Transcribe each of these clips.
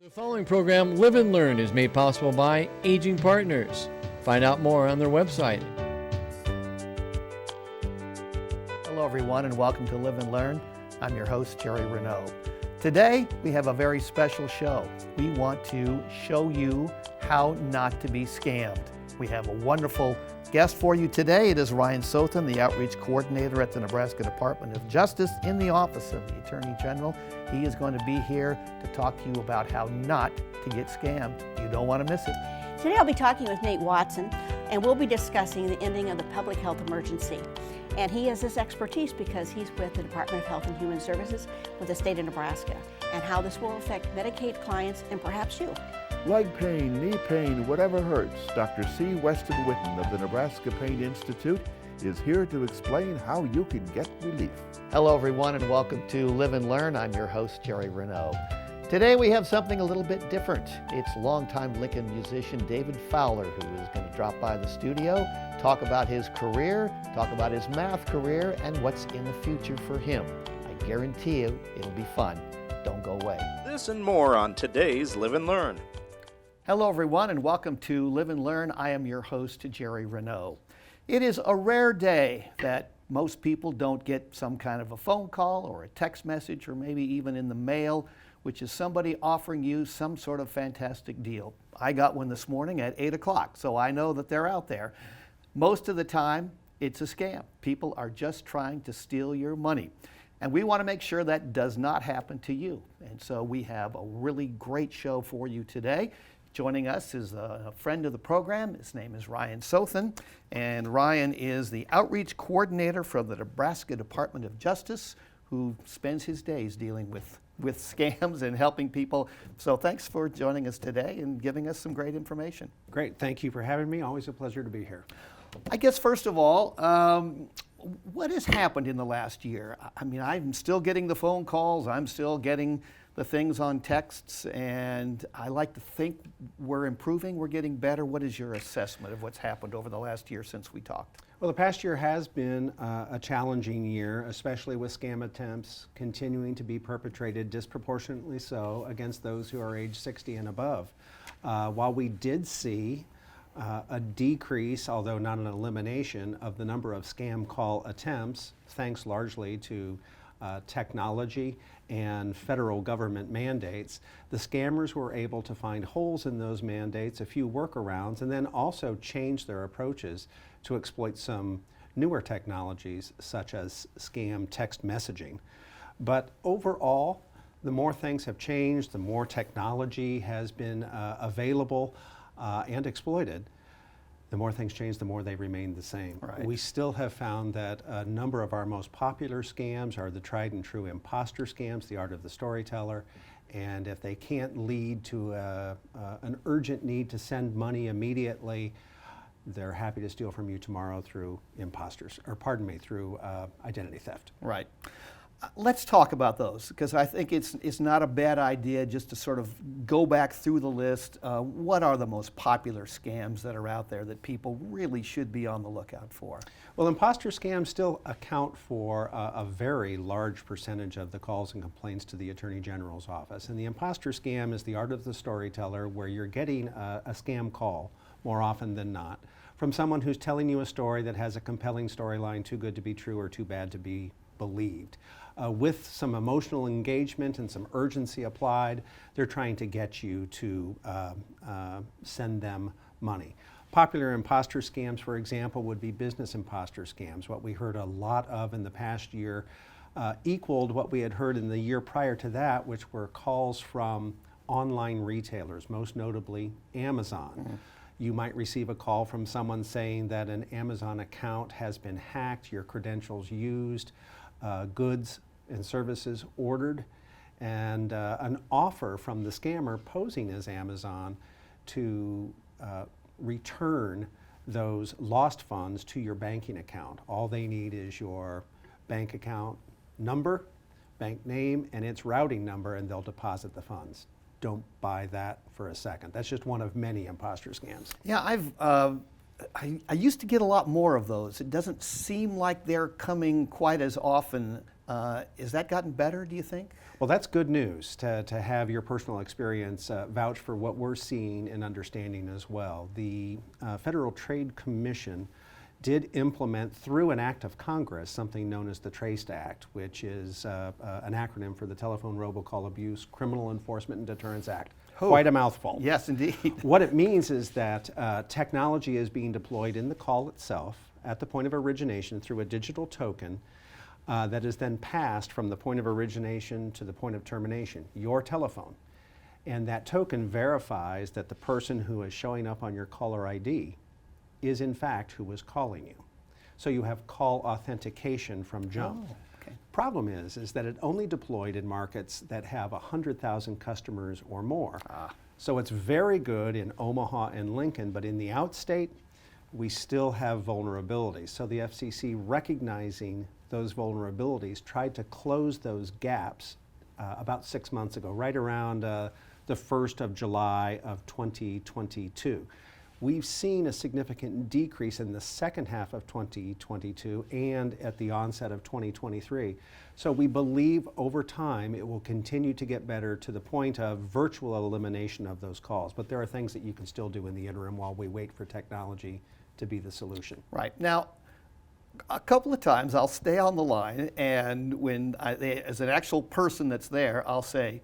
The following program, Live and Learn, is made possible by Aging Partners. Find out more on their website. Hello everyone and welcome to Live and Learn. I'm your host, Jerry Renaud. Today we have a very special show. We want to show you how not to be scammed. We have a wonderful guest for you today. It is Ryan Sothen, the Outreach Coordinator at the Nebraska Department of Justice in the Office of the Attorney General. He is going to be here to talk to you about how not to get scammed. You don't want to miss it. Today I'll be talking with Nate Watson, and we'll be discussing the ending of the public health emergency. And he has this expertise because he's with the Department of Health and Human Services with the state of Nebraska, and how this will affect Medicaid clients and perhaps you. Leg pain, knee pain, whatever hurts, Dr. C. Weston Witten of the Nebraska Pain Institute is here to explain how you can get relief. Hello everyone and welcome to Live and Learn. I'm your host, Jerry Renaud. Today we have something a little bit different. It's longtime Lincoln musician David Fowler who is going to drop by the studio, talk about his career, talk about his math career, and what's in the future for him. I guarantee you it'll be fun. Don't go away. This and more on today's Live and Learn. Hello everyone and welcome to Live and Learn. I am your host, Jerry Renaud. It is a rare day that most people don't get some kind of a phone call or a text message or maybe even in the mail, which is somebody offering you some sort of fantastic deal. I got one this morning at 8 o'clock, so I know that they're out there. Most of the time, it's a scam. People are just trying to steal your money. And we want to make sure that does not happen to you. And so we have a really great show for you today. Joining us is a friend of the program. His name is Ryan Sothen, and Ryan is the Outreach Coordinator for the Nebraska Department of Justice, who spends his days dealing with scams and helping people. So thanks for joining us today and giving us some great information. Great, thank you for having me. Always a pleasure to be here. I guess first of all, what has happened in the last year? I mean, I'm still getting the phone calls, I'm still getting the things on texts, and I like to think we're improving, we're getting better. What is your assessment of what's happened over the last year since we talked? Well, the past year has been a challenging year, especially with scam attempts continuing to be perpetrated disproportionately so against those who are age 60 and above. While we did see a decrease, although not an elimination, of the number of scam call attempts, thanks largely to technology and federal government mandates, the scammers were able to find holes in those mandates, a few workarounds, and then also change their approaches to exploit some newer technologies such as scam text messaging. But overall, the more things have changed, the more technology has been available and exploited, the more things change, the more they remain the same. Right. We still have found that a number of our most popular scams are the tried and true imposter scams, the art of the storyteller, and if they can't lead to an urgent need to send money immediately, they're happy to steal from you tomorrow through through identity theft. Right. Let's talk about those, because I think it's not a bad idea just to sort of go back through the list. What are the most popular scams that are out there that people really should be on the lookout for? Well, imposter scams still account for a very large percentage of the calls and complaints to the Attorney General's office. And the imposter scam is the art of the storyteller, where you're getting a scam call more often than not from someone who's telling you a story that has a compelling storyline, too good to be true or too bad to be believed. With some emotional engagement and some urgency applied, they're trying to get you to send them money. Popular imposter scams, for example, would be business imposter scams. What we heard a lot of in the past year equaled what we had heard in the year prior to that, which were calls from online retailers, most notably Amazon. Mm-hmm. You might receive a call from someone saying that an Amazon account has been hacked, your credentials used, goods and services ordered, and an offer from the scammer posing as Amazon to return those lost funds to your banking account. All they need is your bank account number, bank name, and its routing number, and they'll deposit the funds. Don't buy that for a second. That's just one of many imposter scams. Yeah, I used to get a lot more of those. It doesn't seem like they're coming quite as often Has that gotten better, do you think? Well, that's good news to have your personal experience vouch for what we're seeing and understanding as well. The Federal Trade Commission did implement through an act of Congress something known as the TRACE Act, which is an acronym for the Telephone Robocall Abuse Criminal Enforcement and Deterrence Act. Oh. Quite a mouthful. Yes, indeed. What it means is that technology is being deployed in the call itself at the point of origination through a digital token that is then passed from the point of origination to the point of termination, your telephone. And that token verifies that the person who is showing up on your caller ID is in fact who was calling you. So you have call authentication from jump. Oh, okay. Problem is that it only deployed in markets that have 100,000 customers or more. So it's very good in Omaha and Lincoln, but in the outstate, we still have vulnerabilities. So the FCC, recognizing those vulnerabilities, tried to close those gaps about 6 months ago, right around the 1st of July of 2022. We've seen a significant decrease in the second half of 2022 and at the onset of 2023. So we believe over time it will continue to get better to the point of virtual elimination of those calls. But there are things that you can still do in the interim while we wait for technology to be the solution. Right. Now, a couple of times I'll stay on the line, and when as an actual person that's there, I'll say,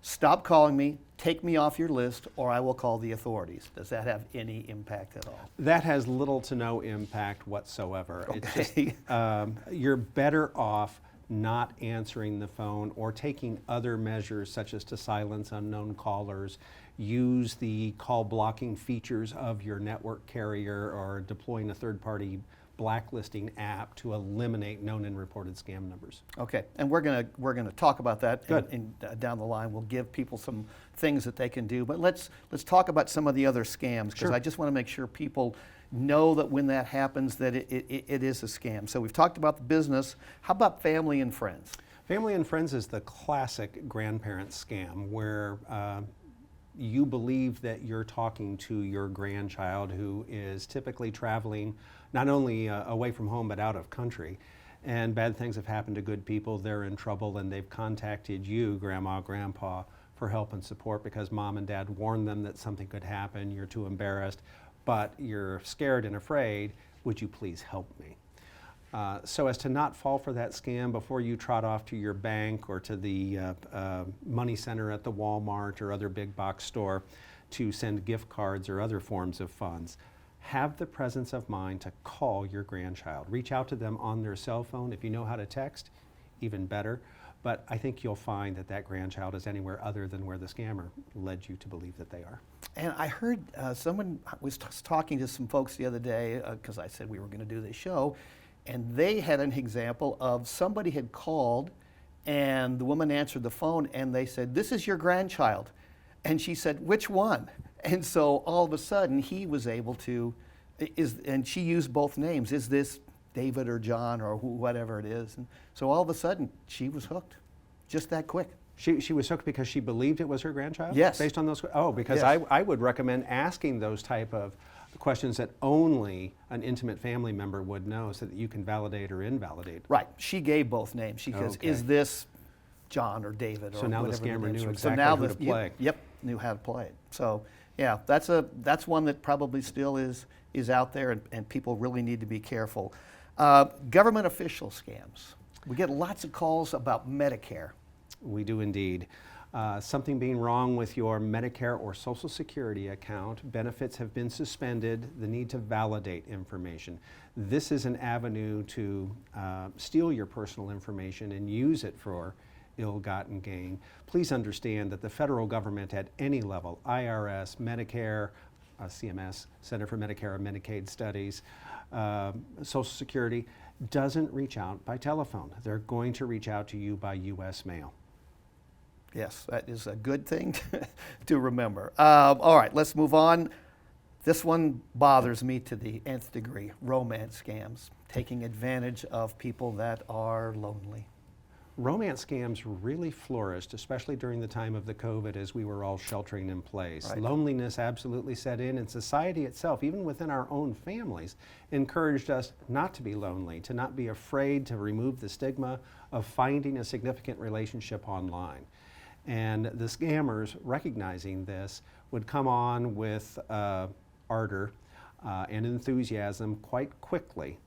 stop calling me, take me off your list, or I will call the authorities. Does that have any impact at all? That has little to no impact whatsoever. Okay. It's just, you're better off not answering the phone or taking other measures such as to silence unknown callers, use the call blocking features of your network carrier, or deploying a third-party blacklisting app to eliminate known and reported scam numbers. Okay, and we're gonna talk about that Good. down the line. We'll give people some things that they can do, but let's talk about some of the other scams, because Sure. I just want to make sure people know that when that happens, that it is a scam. So we've talked about the business. How about family and friends? Family and friends is the classic grandparent scam where you believe that you're talking to your grandchild who is typically traveling not only away from home but out of country. And bad things have happened to good people. They're in trouble and they've contacted you, grandma, grandpa, for help and support because mom and dad warned them that something could happen. You're too embarrassed, but you're scared and afraid. Would you please help me? So as to not fall for that scam, before you trot off to your bank or to the money center at the Walmart or other big box store to send gift cards or other forms of funds, have the presence of mind to call your grandchild. Reach out to them on their cell phone. If you know how to text, even better. But I think you'll find that that grandchild is anywhere other than where the scammer led you to believe that they are. And I heard someone was talking to some folks the other day, because I said we were going to do this show, and they had an example of somebody had called and the woman answered the phone and they said, "This is your grandchild." And she said, "Which one?" And so all of a sudden he was able to, and she used both names, is this David or John or whatever it is. And so all of a sudden she was hooked, just that quick. She was hooked because she believed it was her grandchild? Yes. Based on those, because Yes. I would recommend asking those type of questions that only an intimate family member would know so that you can validate or invalidate. Right, she gave both names. She goes, Okay. "Is this John or David?" So or now the whatever scammer names knew were. exactly who to play. Yep, knew how to play it. So yeah, that's one that probably still is out there, and people really need to be careful. Government official scams. We get lots of calls about Medicare. We do indeed. Something being wrong with your Medicare or Social Security account, benefits have been suspended, the need to validate information. This is an avenue to steal your personal information and use it for ill-gotten gain. Please understand that the federal government at any level, IRS, Medicare, CMS, Center for Medicare and Medicaid Studies, Social Security, doesn't reach out by telephone. They're going to reach out to you by U.S. mail. Yes, that is a good thing to remember. All right, let's move on. This one bothers me to the nth degree. Romance scams, taking advantage of people that are lonely. romance scams really flourished, especially during the time of the COVID as we were all sheltering in place. Right. Loneliness absolutely set in, and society itself, even within our own families, encouraged us not to be lonely, to not be afraid to remove the stigma of finding a significant relationship online. And the scammers, recognizing this, would come on with ardor and enthusiasm quite quickly,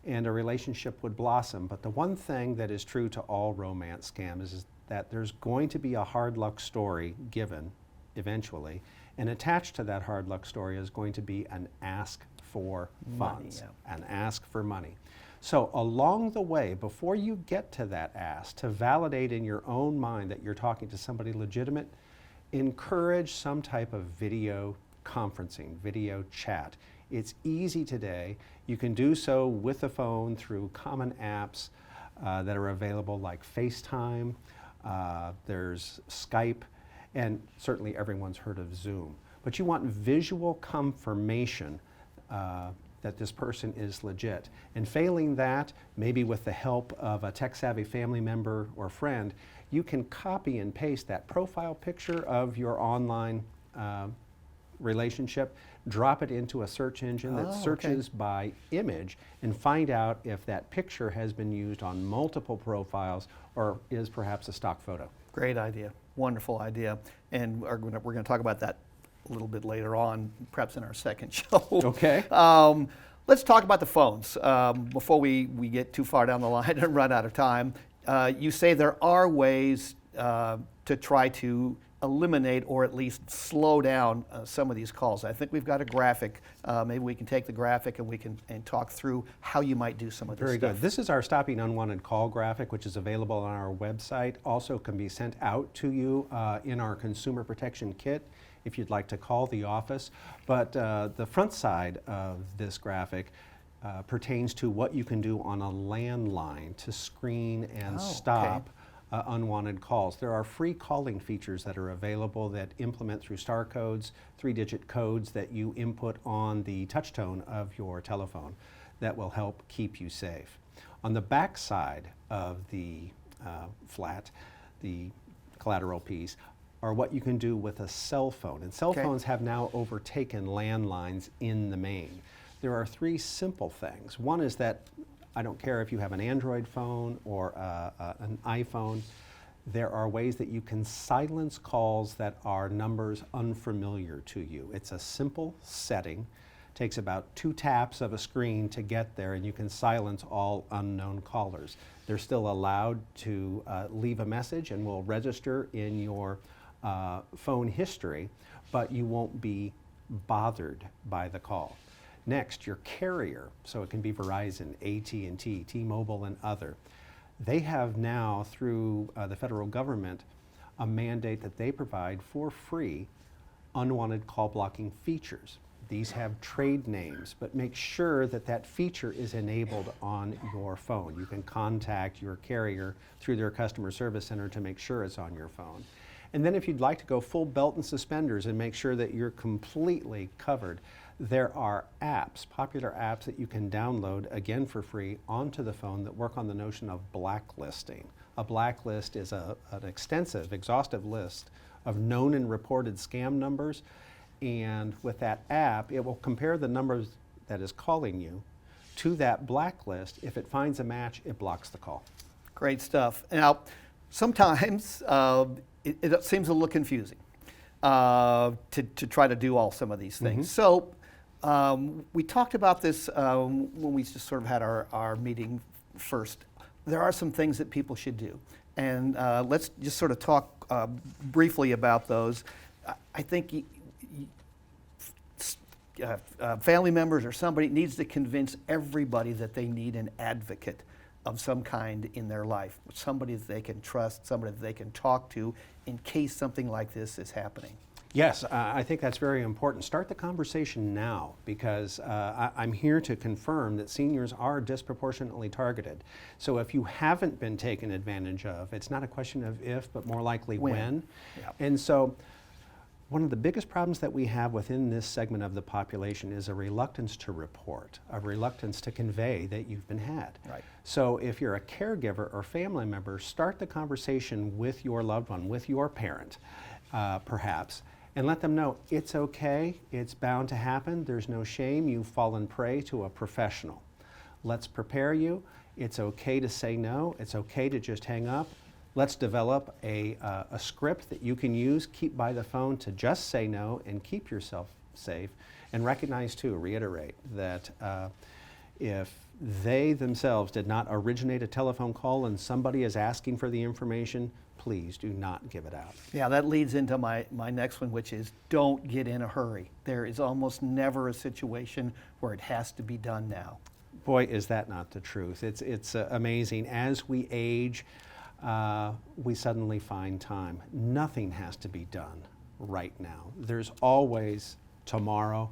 and a relationship would blossom. But the one thing that is true to all romance scams is that there's going to be a hard luck story given eventually, and attached to that hard luck story is going to be an ask for funds, an ask for money. So along the way, before you get to that ask, to validate in your own mind that you're talking to somebody legitimate, encourage some type of video conferencing, video chat. It's easy today. You can do so with a phone through common apps that are available like FaceTime, there's Skype, and certainly everyone's heard of Zoom. But you want visual confirmation that this person is legit. And failing that, maybe with the help of a tech-savvy family member or friend, you can copy and paste that profile picture of your online relationship, drop it into a search engine that searches by image, and find out if that picture has been used on multiple profiles or is perhaps a stock photo. Great idea. Wonderful idea. And we're going to talk about that a little bit later on, perhaps in our second show. Okay. Let's talk about the phones before we get too far down the line and run out of time. You say there are ways to try to eliminate or at least slow down some of these calls. I think we've got a graphic. Maybe we can take the graphic and we can talk through how you might do some of this Very stuff. good. This is our Stopping Unwanted Call graphic, which is available on our website. Also can be sent out to you in our Consumer Protection Kit if you'd like to call the office. But the front side of this graphic pertains to what you can do on a landline to screen and stop unwanted calls. There are free calling features that are available that implement through star codes, 3-digit codes that you input on the touch tone of your telephone that will help keep you safe. On the back side of the flat, the collateral piece, are what you can do with a cell phone. And cell phones have now overtaken landlines in the main. There are 3 simple things. One is that I don't care if you have an Android phone or an iPhone, there are ways that you can silence calls that are numbers unfamiliar to you. It's a simple setting. Takes about 2 taps of a screen to get there, and you can silence all unknown callers. They're still allowed to leave a message and will register in your phone history, but you won't be bothered by the call. Next, your carrier, so it can be Verizon, AT&T, T-Mobile, and other. They have now, through the federal government, a mandate that they provide for free unwanted call blocking features. These have trade names, but make sure that that feature is enabled on your phone. You can contact your carrier through their customer service center to make sure it's on your phone. And then if you'd like to go full belt and suspenders and make sure that you're completely covered, there are apps, popular apps that you can download, again for free, onto the phone that work on the notion of blacklisting. A blacklist is an extensive, exhaustive list of known and reported scam numbers, and with that app, it will compare the numbers that is calling you to that blacklist. If it finds a match, it blocks the call. Great stuff. Now, sometimes it seems a little confusing to try to do all some of these things. So we talked about this when we just sort of had our meeting first. There are some things that people should do. And let's just sort of talk briefly about those. I think family members or somebody needs to convince everybody that they need an advocate of some kind in their life, somebody that they can trust, somebody that they can talk to in case something like this is happening. Yes, I think that's very important. Start the conversation now, because I'm here to confirm that seniors are disproportionately targeted. So if you haven't been taken advantage of, it's not a question of if, but more likely when. Yep. And so One of the biggest problems that we have within this segment of the population is a reluctance to report, a reluctance to convey that you've been had. Right. So if you're a caregiver or family member, start the conversation with your loved one, with your parent, perhaps, and let them know it's okay, it's bound to happen, there's no shame, you've fallen prey to a professional. Let's prepare you. It's okay to say no, it's okay to just hang up. Let's develop a script that you can use, keep by the phone to just say no and keep yourself safe. And recognize too, reiterate, that if they themselves did not originate a telephone call and somebody is asking for the information, please do not give it out. Yeah, that leads into my next one, which is don't get in a hurry. There is almost never a situation where it has to be done now. Boy, is that not the truth. It's amazing. As we age, we suddenly find time. Nothing has to be done right now. There's always tomorrow.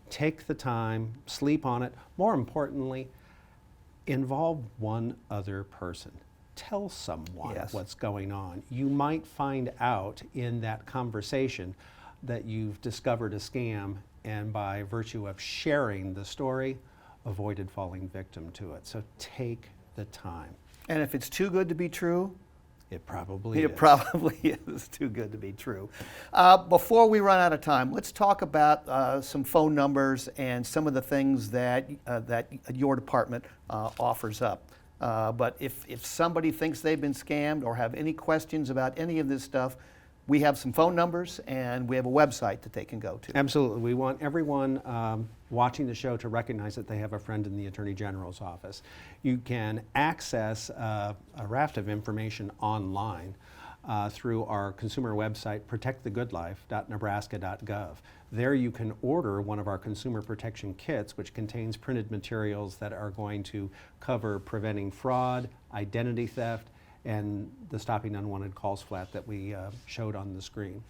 Take the time, sleep on it. More importantly, involve one other person. Tell someone Yes. what's going on. You might find out in that conversation that you've discovered a scam, and by virtue of sharing the story, avoided falling victim to it. So take the time. And if it's too good to be true, It probably is. it probably is too good to be true. Before we run out of time, let's talk about some phone numbers and some of the things that your department offers up. But if somebody thinks they've been scammed or have any questions about any of this stuff, we have some phone numbers and we have a website that they can go to. Absolutely. We want everyone watching the show to recognize that they have a friend in the Attorney General's office. You can access a raft of information online through our consumer website, protectthegoodlife.nebraska.gov. There you can order one of our consumer protection kits, which contains printed materials that are going to cover preventing fraud, identity theft, and the Stopping Unwanted Calls flat that we showed on the screen.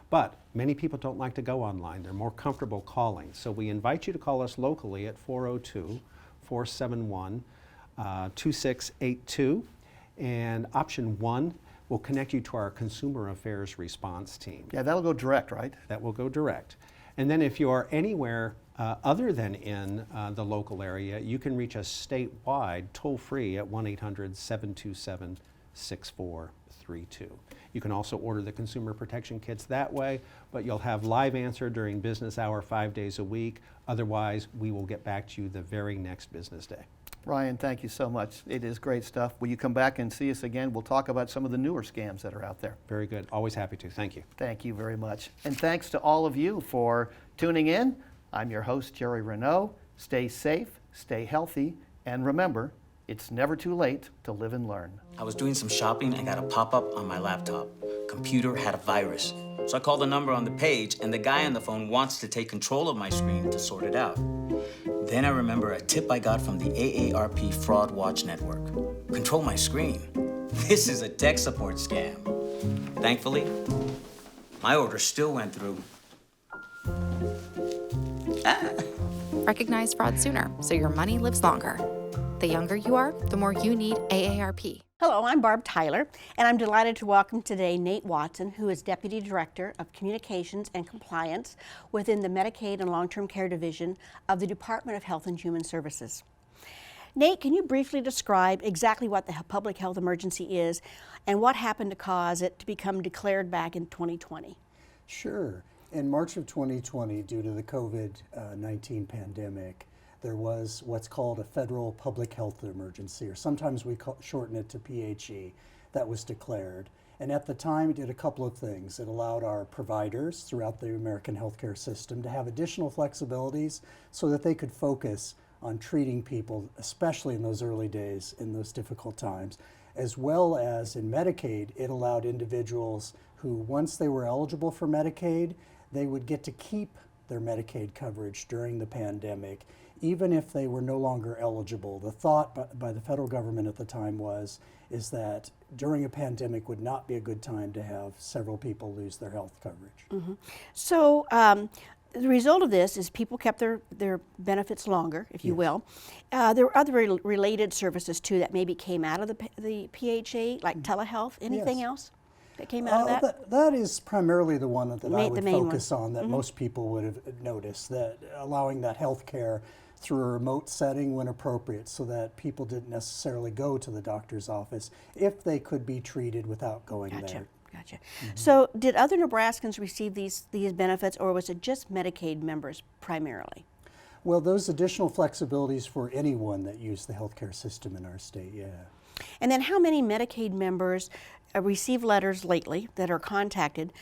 But many people don't like to go online. They're more comfortable calling. So we invite you to call us locally at 402-471-2682. And option 1 will connect you to our Consumer Affairs Response Team. Yeah, that'll go direct, right? That will go direct. And then if you are anywhere other than in the local area, you can reach us statewide toll-free at 1-800-727-6432. You can also order the consumer protection kits that way, but you'll have live answer during business hour 5 days a week. Otherwise, we will get back to you the very next business day. Ryan, thank you so much. It is great stuff. Will you come back and see us again? We'll talk about some of the newer scams that are out there. Very good. Always happy to. Thank you. Thank you very much. And thanks to all of you for tuning in. I'm your host, Jerry Renaud. Stay safe, stay healthy, and remember, it's never too late to live and learn. I was doing some shopping and got a pop-up on my laptop. Computer had a virus. So I called the number on the page, and the guy on the phone wants to take control of my screen to sort it out. Then I remember a tip I got from the AARP Fraud Watch Network. Control my screen. This is a tech support scam. Thankfully, my order still went through. Recognize fraud sooner so your money lives longer. The younger you are, the more you need AARP. Hello, I'm Barb Tyler, and I'm delighted to welcome today Nate Watson, who is Deputy Director of Communications and Compliance within the Medicaid and Long-Term Care Division of the Department of Health and Human Services. Nate, can you briefly describe exactly what the public health emergency is and what happened to cause it to become declared back in 2020? Sure. In March of 2020, due to the COVID-19 pandemic, there was what's called a federal public health emergency, or sometimes we shorten it to PHE, that was declared. And at the time, it did a couple of things. It allowed our providers throughout the American healthcare system to have additional flexibilities so that they could focus on treating people, especially in those early days, in those difficult times. As well as in Medicaid, it allowed individuals who, once they were eligible for Medicaid, they would get to keep their Medicaid coverage during the pandemic, even if they were no longer eligible. The thought by the federal government at the time is that during a pandemic would not be a good time to have several people lose their health coverage. Mm-hmm. So the result of this is people kept their benefits longer, if you will. There were other related services too that maybe came out of the PHA, like telehealth. Anything else? that came out of that? That is primarily the one that I would focus on, that Mm-hmm. most people would have noticed, that allowing that health care through a remote setting when appropriate, so that people didn't necessarily go to the doctor's office if they could be treated without going there. Gotcha. So did other Nebraskans receive these benefits, or was it just Medicaid members primarily? Well, those additional flexibilities for anyone that used the healthcare system in our state, yeah. And then how many Medicaid members receive letters lately that are contacted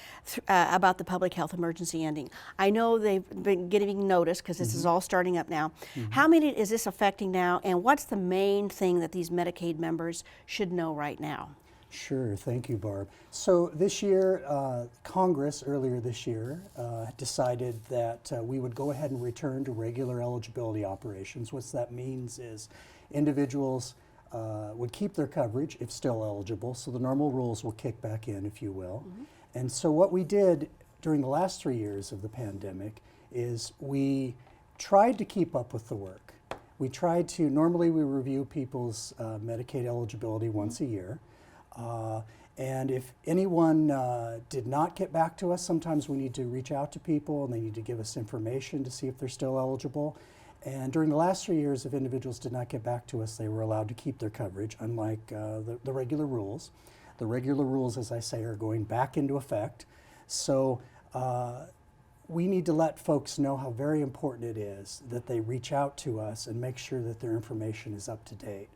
about the public health emergency ending? I know they've been getting notice because this is all starting up now. How many is this affecting now, and what's the main thing that these Medicaid members should know right now? Sure, thank you, Barb. So this year, Congress earlier this year decided that we would go ahead and return to regular eligibility operations. What that means is individuals would keep their coverage if still eligible, so the normal rules will kick back in, if you will. And so what we did during the last 3 years of the pandemic is we tried to keep up with the work. We tried to, normally we review people's Medicaid eligibility once a year. And if anyone did not get back to us, sometimes we need to reach out to people and they need to give us information to see if they're still eligible. And during the last 3 years, if individuals did not get back to us, they were allowed to keep their coverage, unlike the regular rules. The regular rules, as I say, are going back into effect. So we need to let folks know how very important it is that they reach out to us and make sure that their information is up to date.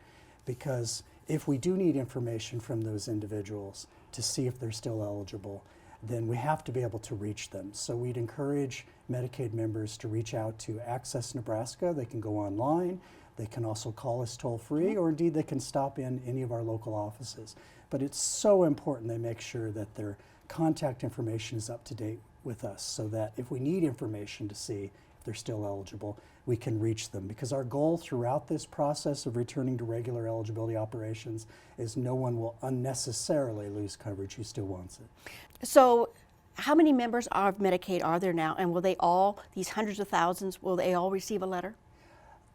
Because if we do need information from those individuals to see if they're still eligible, then we have to be able to reach them. So we'd encourage Medicaid members to reach out to Access Nebraska. They can go online. They can also call us toll-free, or indeed they can stop in any of our local offices. But it's so important they make sure that their contact information is up to date with us, so that if we need information to see if they're still eligible, we can reach them. Because our goal throughout this process of returning to regular eligibility operations is no one will unnecessarily lose coverage who still wants it. So how many members of Medicaid are there now, and will they all, these hundreds of thousands, will they all receive a letter?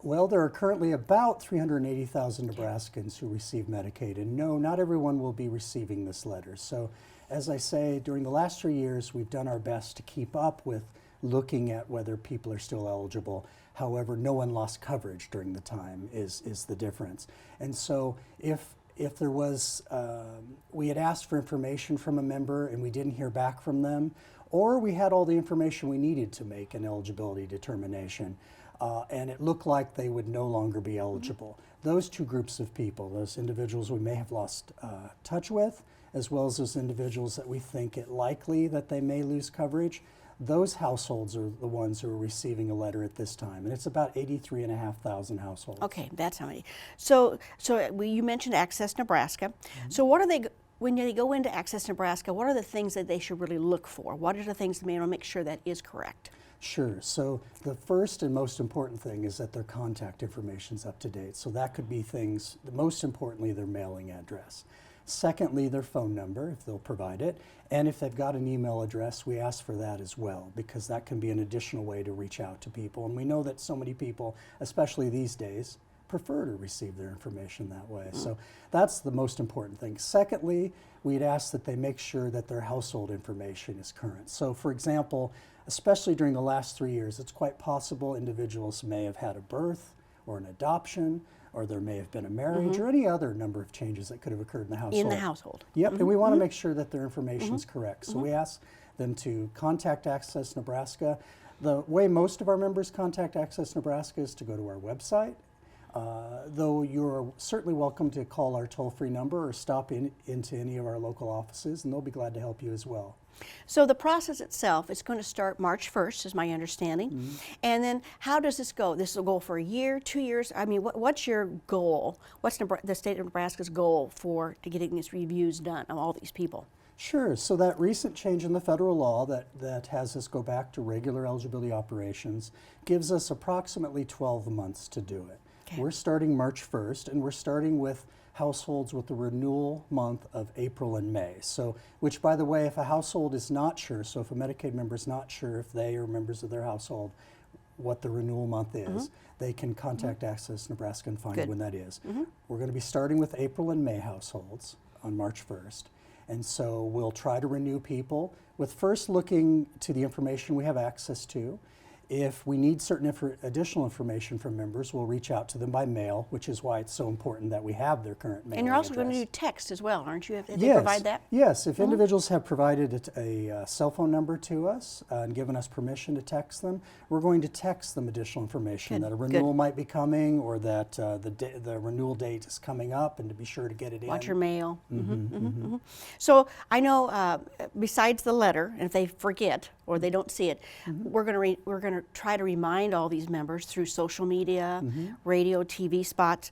Well, there are currently about 380,000 Nebraskans who receive Medicaid, and no, not everyone will be receiving this letter. So, as I say, during the last 3 years, we've done our best to keep up with looking at whether people are still eligible. However, no one lost coverage during the time is the difference. And so if there was, we had asked for information from a member and we didn't hear back from them, or we had all the information we needed to make an eligibility determination, and it looked like they would no longer be eligible. Those two groups of people, those individuals we may have lost touch with, as well as those individuals that we think it likely that they may lose coverage, those households are the ones who are receiving a letter at this time, and it's about 83,500 households. Okay, that's how many. So you mentioned Access Nebraska. So what are they, when they go into Access Nebraska, what are the things that they should really look for? What are the things that they want to make sure that is correct? Sure. So the first and most important thing is that their contact information is up to date. So that could be things, most importantly, their mailing address. Secondly, their phone number, if they'll provide it. And if they've got an email address, we ask for that as well, because that can be an additional way to reach out to people. And we know that so many people, especially these days, prefer to receive their information that way. So that's the most important thing. Secondly, we'd ask that they make sure that their household information is current. So for example, especially during the last 3 years, it's quite possible individuals may have had a birth or an adoption, or there may have been a marriage, or any other number of changes that could have occurred in the household. In the household. Yep, and we want to make sure that their information is correct. So we ask them to contact Access Nebraska. The way most of our members contact Access Nebraska is to go to our website, though you're certainly welcome to call our toll-free number or stop into any of our local offices, and they'll be glad to help you as well. So the process itself is going to start March 1st, is my understanding. And then how does this go? This will go for a year, 2 years? I mean, what's your goal? What's the state of Nebraska's goal for getting these reviews done of all these people? Sure. So that recent change in the federal law that has us go back to regular eligibility operations gives us approximately 12 months to do it. Okay. We're starting March 1st, and we're starting with households with the renewal month of April and May. So, which by the way, if a household is not sure, so if a Medicaid member is not sure if they or members of their household what the renewal month is, they can contact Access Nebraska and find when that is. We're going to be starting with April and May households on March 1st. And so we'll try to renew people with first looking to the information we have access to. If we need certain additional information from members, we'll reach out to them by mail, which is why it's so important that we have their current mailing And you're also going to address. do text as well, aren't you? If they Yes. provide that? Yes, if individuals have provided a cell phone number to us and given us permission to text them, we're going to text them additional information Good, that a good. renewal might be coming, or that the renewal date is coming up, and to be sure to get it in. Watch your mail. So I know besides the letter, and if they forget or they don't see it, we're going to try to remind all these members through social media, radio, TV spots,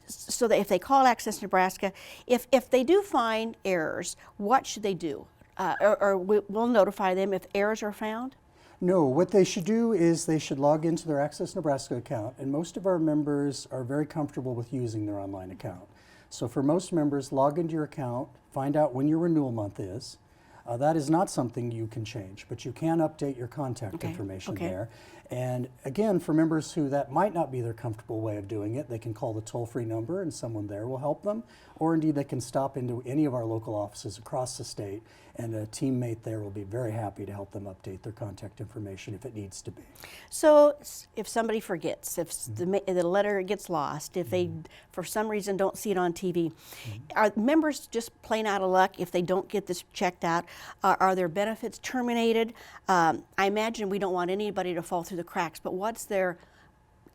so that if they call Access Nebraska, if they do find errors, what should they do? Or we'll notify them if errors are found? No, what they should do is they should log into their Access Nebraska account, and most of our members are very comfortable with using their online account. So for most members, log into your account, find out when your renewal month is. That is not something you can change, but you can update your contact information there. And again, for members who that might not be their comfortable way of doing it, they can call the toll-free number and someone there will help them. Or indeed, they can stop into any of our local offices across the state, and a teammate there will be very happy to help them update their contact information if it needs to be. So if somebody forgets, if the letter gets lost, if they for some reason don't see it on TV, are members just plain out of luck if they don't get this checked out? Are their benefits terminated? I imagine we don't want anybody to fall through the cracks, but what's their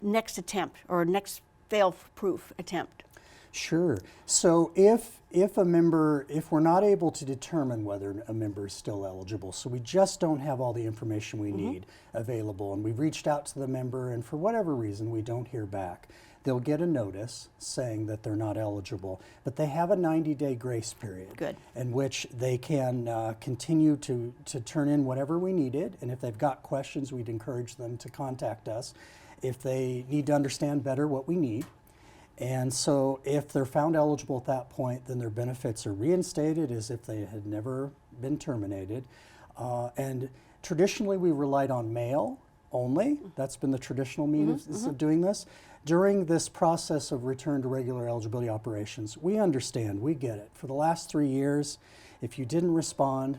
next attempt or next fail-proof attempt? Sure. So if we're not able to determine whether a member is still eligible, so we just don't have all the information we need available, and we've reached out to the member, and for whatever reason we don't hear back, they'll get a notice saying that they're not eligible, but they have a 90-day grace period. Good. In which they can continue to turn in whatever we needed, and if they've got questions, we'd encourage them to contact us if they need to understand better what we need. And so if they're found eligible at that point, then their benefits are reinstated as if they had never been terminated. And traditionally we relied on mail only. That's been the traditional means of doing this. During this process of return to regular eligibility operations, we understand, we get it. For the last 3 years, if you didn't respond,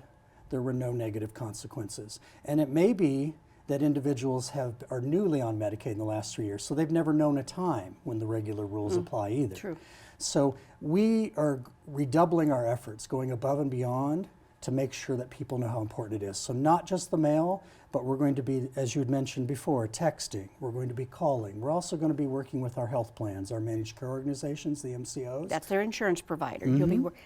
there were no negative consequences. And it may be that individuals are newly on Medicaid in the last 3 years, so they've never known a time when the regular rules apply either. True. So we are redoubling our efforts, going above and beyond to make sure that people know how important it is. So not just the mail, but we're going to be, as you had mentioned before, texting. We're going to be calling. We're also going to be working with our health plans, our managed care organizations, the MCOs. That's their insurance provider.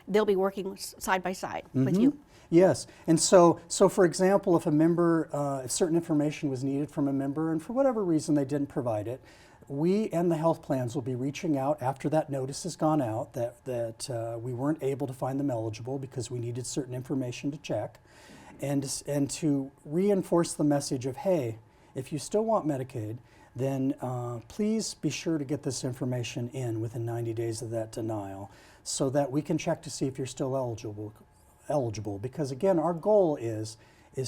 They'll be working side by side with you. Yes, and so for example, if a member, if certain information was needed from a member, and for whatever reason they didn't provide it, we and the health plans will be reaching out after that notice has gone out that we weren't able to find them eligible because we needed certain information to check, and to reinforce the message of, hey, if you still want Medicaid, then please be sure to get this information in within 90 days of that denial so that we can check to see if you're still eligible, because again, our goal is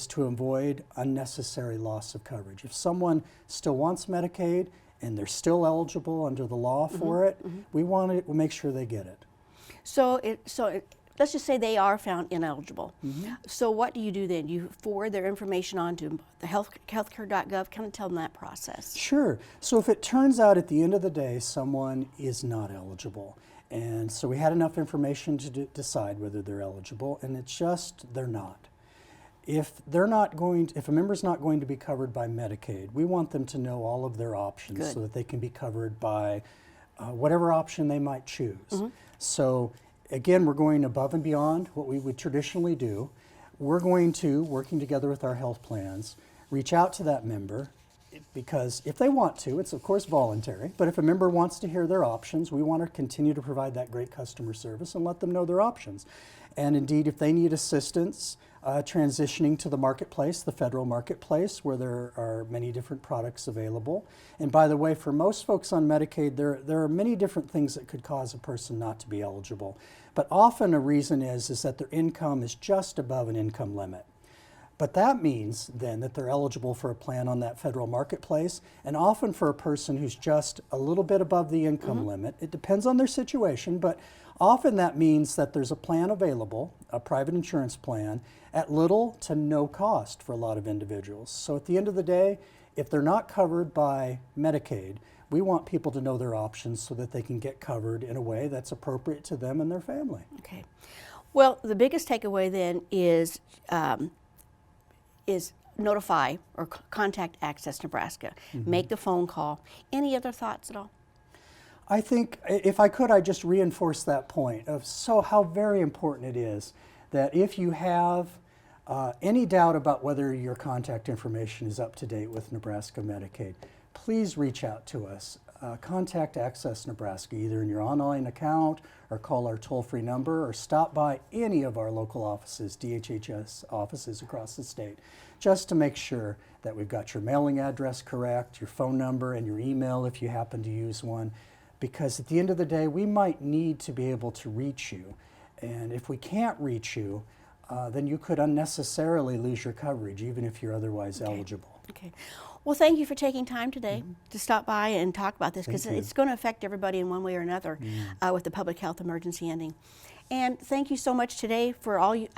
to avoid unnecessary loss of coverage. If someone still wants Medicaid and they're still eligible under the law for it, we want to make sure they get it. So let's just say they are found ineligible. So what do you do then? You forward their information on to the healthcare.gov. Kind of tell them that process. Sure. So if it turns out at the end of the day someone is not eligible, and so we had enough information to decide whether they're eligible, and it's just they're not. If a member's not going to be covered by Medicaid, we want them to know all of their options so that they can be covered by whatever option they might choose. So again, we're going above and beyond what we would traditionally do. We're going to, working together with our health plans, reach out to that member, because if they want to, it's of course voluntary, but if a member wants to hear their options, we want to continue to provide that great customer service and let them know their options. And indeed, if they need assistance transitioning to the marketplace, the federal marketplace, where there are many different products available. And by the way, for most folks on Medicaid, there are many different things that could cause a person not to be eligible. But often a reason is that their income is just above an income limit. But that means then that they're eligible for a plan on that federal marketplace, and often for a person who's just a little bit above the income limit. It depends on their situation, but often that means that there's a plan available, a private insurance plan, at little to no cost for a lot of individuals. So at the end of the day, if they're not covered by Medicaid, we want people to know their options so that they can get covered in a way that's appropriate to them and their family. Okay. Well, the biggest takeaway then is notify or contact Access Nebraska. Make the phone call. Any other thoughts at all? I think if I could, I'd just reinforce that point of how very important it is that if you have any doubt about whether your contact information is up to date with Nebraska Medicaid, please reach out to us. Contact Access Nebraska either in your online account or call our toll-free number or stop by any of our local offices, DHHS offices across the state, just to make sure that we've got your mailing address correct, your phone number, and your email if you happen to use one. Because at the end of the day, we might need to be able to reach you. And if we can't reach you, then you could unnecessarily lose your coverage, even if you're otherwise eligible. Okay. Well, thank you for taking time today to stop by and talk about this, because it's going to affect everybody in one way or another with the public health emergency ending. And thank you so much today for all you,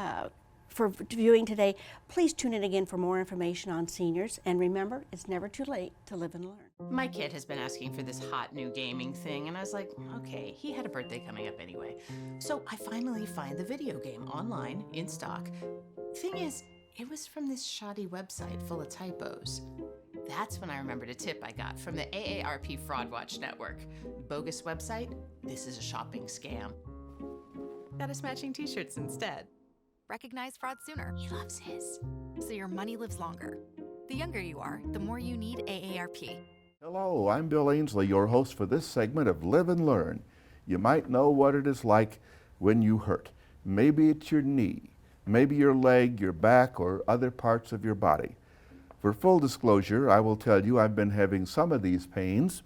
for viewing today. Please tune in again for more information on seniors. And remember, it's never too late to live and learn. My kid has been asking for this hot new gaming thing, and I was like, okay, he had a birthday coming up anyway. So I finally find the video game online, in stock. Thing is, it was from this shoddy website full of typos. That's when I remembered a tip I got from the AARP Fraud Watch Network. Bogus website? This is a shopping scam. Got us matching t-shirts instead. Recognize fraud sooner, He loves his. so your money lives longer. The younger you are, the more you need AARP. Hello, I'm Bill Ainsley, your host for this segment of Live and Learn. You might know what it is like when you hurt. Maybe it's your knee, maybe your leg, your back, or other parts of your body. For full disclosure, I will tell you I've been having some of these pains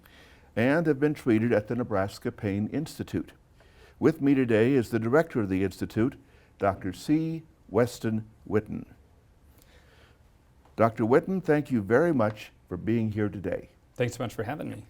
and have been treated at the Nebraska Pain Institute. With me today is the director of the Institute, Dr. C. Weston Whitten. Dr. Whitten, thank you very much for being here today. Thanks so much for having me.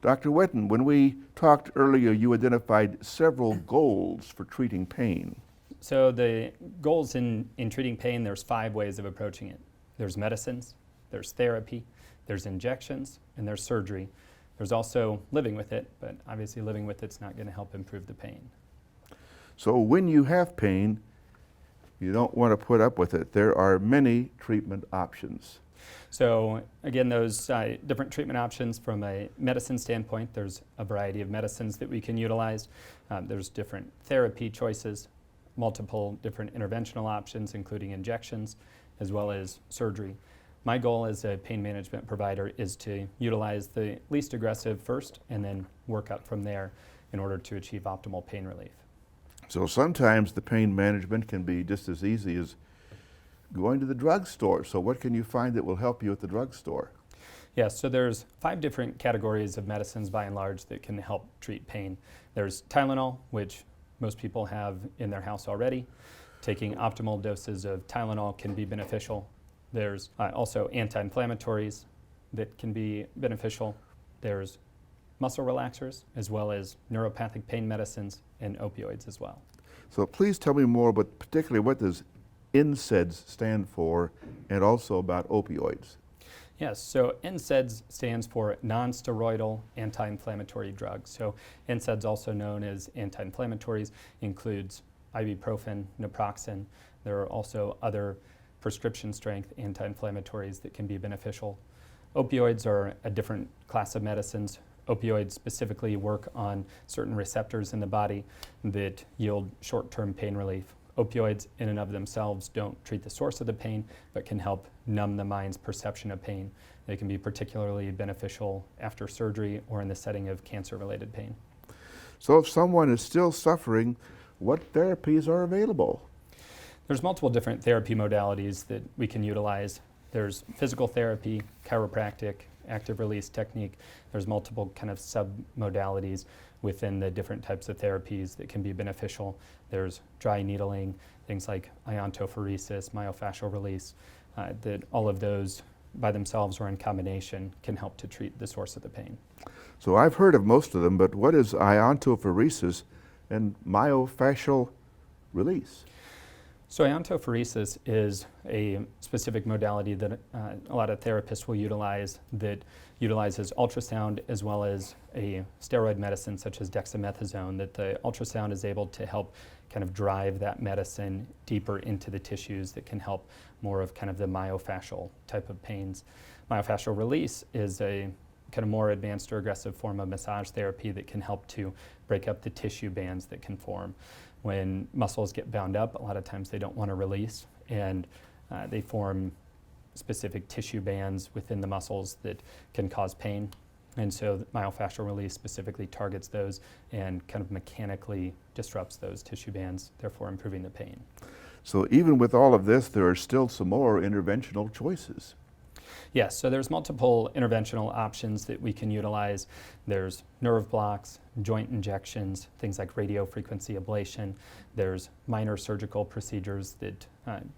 Dr. Whitten, when we talked earlier, you identified several goals for treating pain. So the goals in treating pain, there's 5 ways of approaching it. There's medicines, there's therapy, there's injections, and there's surgery. There's also living with it, but obviously living with it's not going to help improve the pain. So when you have pain, you don't want to put up with it. There are many treatment options. So again, those different treatment options from a medicine standpoint, there's a variety of medicines that we can utilize. There's different therapy choices, multiple different interventional options, including injections, as well as surgery. My goal as a pain management provider is to utilize the least aggressive first and then work up from there in order to achieve optimal pain relief. So sometimes the pain management can be just as easy as going to the drugstore. So what can you find that will help you at the drugstore? Yes, so there's 5 different categories of medicines by and large that can help treat pain. There's Tylenol, which most people have in their house already. Taking optimal doses of Tylenol can be beneficial. There's also anti-inflammatories that can be beneficial. There's muscle relaxers, as well as neuropathic pain medicines and opioids as well. So please tell me more about particularly what does NSAIDs stand for, and also about opioids. Yes, so NSAIDs stands for non-steroidal anti-inflammatory drugs. So NSAIDs, also known as anti-inflammatories, includes ibuprofen, naproxen. There are also other prescription strength anti-inflammatories that can be beneficial. Opioids are a different class of medicines. Opioids specifically work on certain receptors in the body that yield short-term pain relief. Opioids in and of themselves don't treat the source of the pain, but can help numb the mind's perception of pain. They can be particularly beneficial after surgery or in the setting of cancer-related pain. So if someone is still suffering, what therapies are available? There's multiple different therapy modalities that we can utilize. There's physical therapy, chiropractic, active release technique. There's multiple kind of sub-modalities within the different types of therapies that can be beneficial. There's dry needling, things like iontophoresis, myofascial release, that all of those by themselves or in combination can help to treat the source of the pain. So I've heard of most of them, but what is iontophoresis and myofascial release? So iontophoresis is a specific modality that a lot of therapists will utilize that utilizes ultrasound as well as a steroid medicine such as dexamethasone, that the ultrasound is able to help kind of drive that medicine deeper into the tissues that can help more of kind of the myofascial type of pains. Myofascial release is a kind of more advanced or aggressive form of massage therapy that can help to break up the tissue bands that can form. When muscles get bound up, a lot of times they don't want to release, and they form specific tissue bands within the muscles that can cause pain. And so myofascial release specifically targets those and kind of mechanically disrupts those tissue bands, therefore improving the pain. So even with all of this, there are still some more interventional choices. Yes, so there's multiple interventional options that we can utilize. There's nerve blocks, joint injections, things like radiofrequency ablation. There's minor surgical procedures that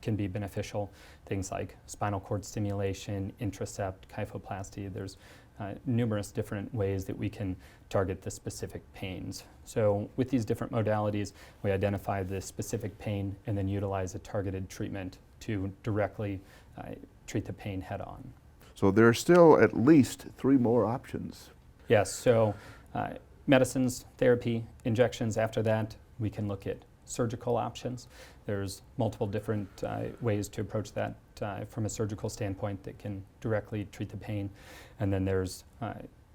can be beneficial, things like spinal cord stimulation, Intracept, kyphoplasty. There's numerous different ways that we can target the specific pains. So with these different modalities, we identify the specific pain and then utilize a targeted treatment to directly treat the pain head on. So there are still at least 3 more options. Yes, so medicines, therapy, injections. After that, we can look at surgical options. There's multiple different ways to approach that from a surgical standpoint that can directly treat the pain. And then there's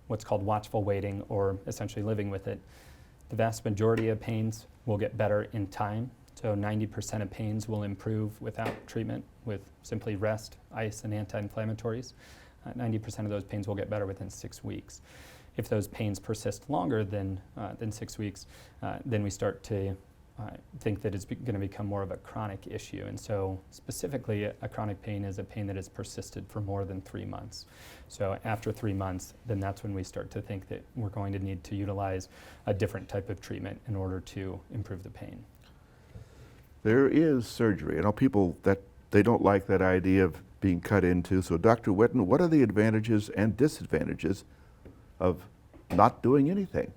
what's called watchful waiting, or essentially living with it. The vast majority of pains will get better in time. So 90% of pains will improve without treatment with simply rest, ice, and anti-inflammatories. 90% of those pains will get better within 6 weeks. If those pains persist longer than 6 weeks, then we start to think that it's going to become more of a chronic issue. And so specifically, a chronic pain is a pain that has persisted for more than 3 months. So after 3 months, then that's when we start to think that we're going to need to utilize a different type of treatment in order to improve the pain. There is surgery. I know people that they don't like that idea of being cut into. So Dr. Whitten, what are the advantages and disadvantages of not doing anything?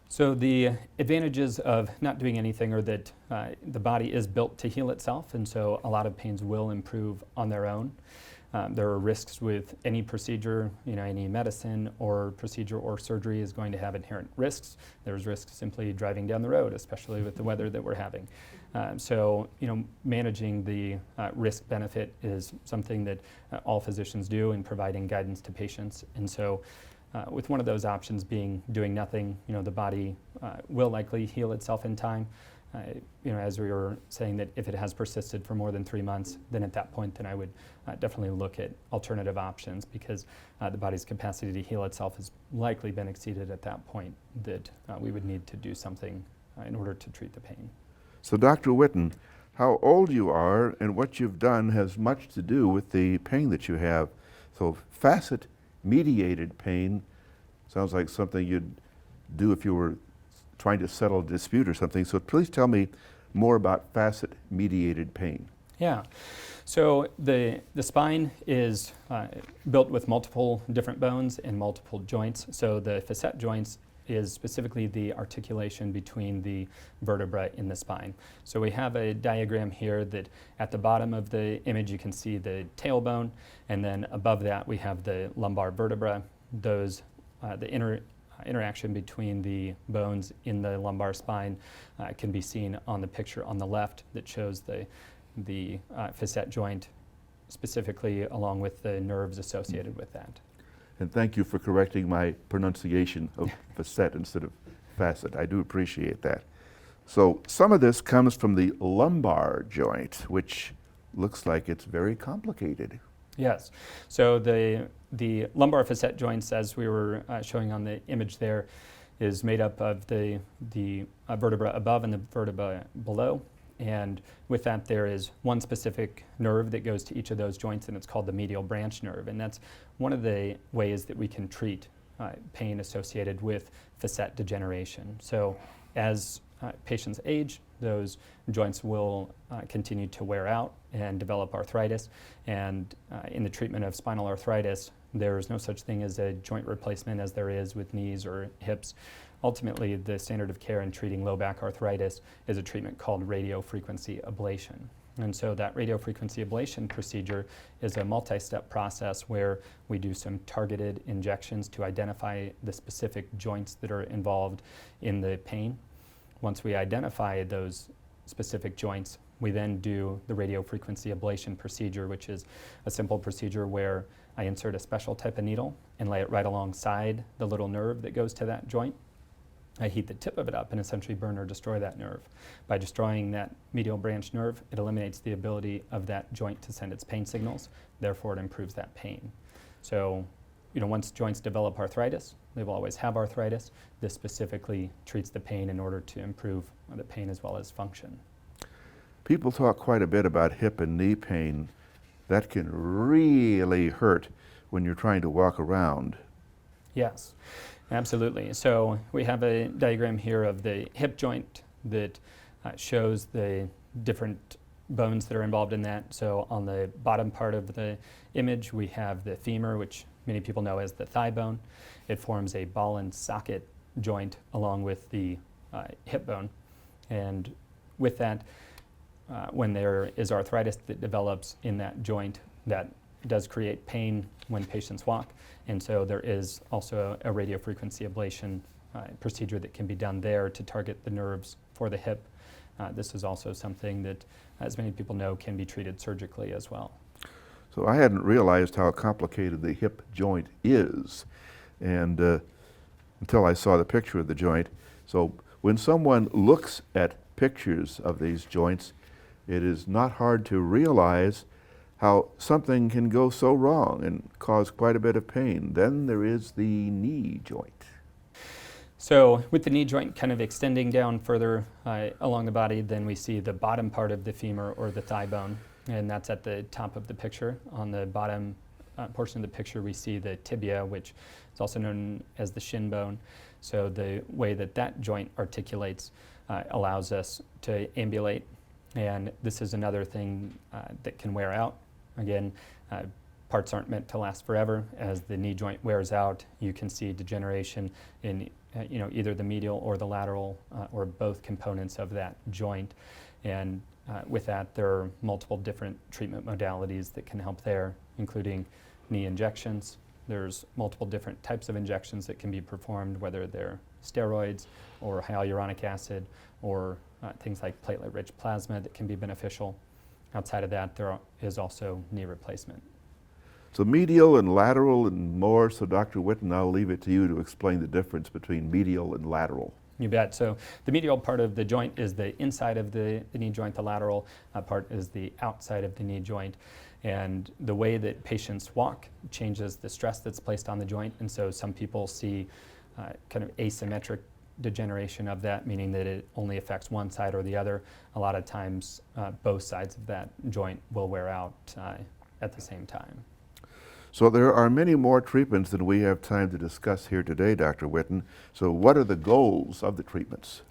So the advantages of not doing anything are that the body is built to heal itself, and so a lot of pains will improve on their own. There are risks with any procedure, any medicine or procedure or surgery is going to have inherent risks. There's risks simply driving down the road, especially with the weather that we're having. So managing the risk benefit is something that all physicians do in providing guidance to patients. And so with one of those options being doing nothing, the body will likely heal itself in time. As we were saying, that if it has persisted for more than 3 months, then at that point, then I would definitely look at alternative options, because the body's capacity to heal itself has likely been exceeded at that point, that we would need to do something in order to treat the pain. So Dr. Whitten, how old you are and what you've done has much to do with the pain that you have. So facet-mediated pain sounds like something you'd do if you were trying to settle a dispute or something. So please tell me more about facet-mediated pain. Yeah. So the spine is built with multiple different bones and multiple joints. So the facet joints is specifically the articulation between the vertebrae in the spine. So we have a diagram here that at the bottom of the image you can see the tailbone, and then above that we have the lumbar vertebra. Those the interaction between the bones in the lumbar spine can be seen on the picture on the left that shows the facet joint specifically, along with the nerves associated with that. And thank you for correcting my pronunciation of facet instead of facet. I do appreciate that. So some of this comes from the lumbar joint, which looks like it's very complicated. Yes. So the lumbar facet joints, as we were showing on the image there, is made up of the vertebra above and the vertebra below. And with that, there is one specific nerve that goes to each of those joints, and it's called the medial branch nerve. And that's one of the ways that we can treat pain associated with facet degeneration. So as patients age, those joints will continue to wear out and develop arthritis. And in the treatment of spinal arthritis, there is no such thing as a joint replacement as there is with knees or hips. Ultimately, the standard of care in treating low back arthritis is a treatment called radiofrequency ablation. And so that radiofrequency ablation procedure is a multi-step process where we do some targeted injections to identify the specific joints that are involved in the pain. Once we identify those specific joints, we then do the radiofrequency ablation procedure, which is a simple procedure where I insert a special type of needle and lay it right alongside the little nerve that goes to that joint. I heat the tip of it up and essentially burn or destroy that nerve. By destroying that medial branch nerve, it eliminates the ability of that joint to send its pain signals, therefore it improves that pain. So, once joints develop arthritis, they will always have arthritis. This specifically treats the pain in order to improve the pain as well as function. People talk quite a bit about hip and knee pain. That can really hurt when you're trying to walk around. Yes, absolutely. So we have a diagram here of the hip joint that shows the different bones that are involved in that. So on the bottom part of the image, we have the femur, which many people know as the thigh bone. It forms a ball and socket joint along with the hip bone. And with that, when there is arthritis that develops in that joint, that does create pain when patients walk. And so there is also a radiofrequency ablation procedure that can be done there to target the nerves for the hip. This is also something that, as many people know, can be treated surgically as well. So I hadn't realized how complicated the hip joint is, and until I saw the picture of the joint. So when someone looks at pictures of these joints, it is not hard to realize how something can go so wrong and cause quite a bit of pain. Then there is the knee joint. So with the knee joint kind of extending down further along the body, then we see the bottom part of the femur or the thigh bone, and that's at the top of the picture. On the bottom portion of the picture, we see the tibia, which is also known as the shin bone. So the way that that joint articulates allows us to ambulate, and this is another thing that can wear out. Again, parts aren't meant to last forever. As the knee joint wears out, you can see degeneration in either the medial or the lateral or both components of that joint. And with that, there are multiple different treatment modalities that can help there, including knee injections. There's multiple different types of injections that can be performed, whether they're steroids or hyaluronic acid or things like platelet-rich plasma that can be beneficial. Outside of that, there is also knee replacement. So medial and lateral and more. So Dr. Whitten, I'll leave it to you to explain the difference between medial and lateral. You bet. So the medial part of the joint is the inside of the knee joint. The lateral part is the outside of the knee joint. And the way that patients walk changes the stress that's placed on the joint. And so some people see kind of asymmetric degeneration of that, meaning that it only affects one side or the other. A lot of times, both sides of that joint will wear out at the same time. So there are many more treatments than we have time to discuss here today, Dr. Whitten. So what are the goals of the treatments?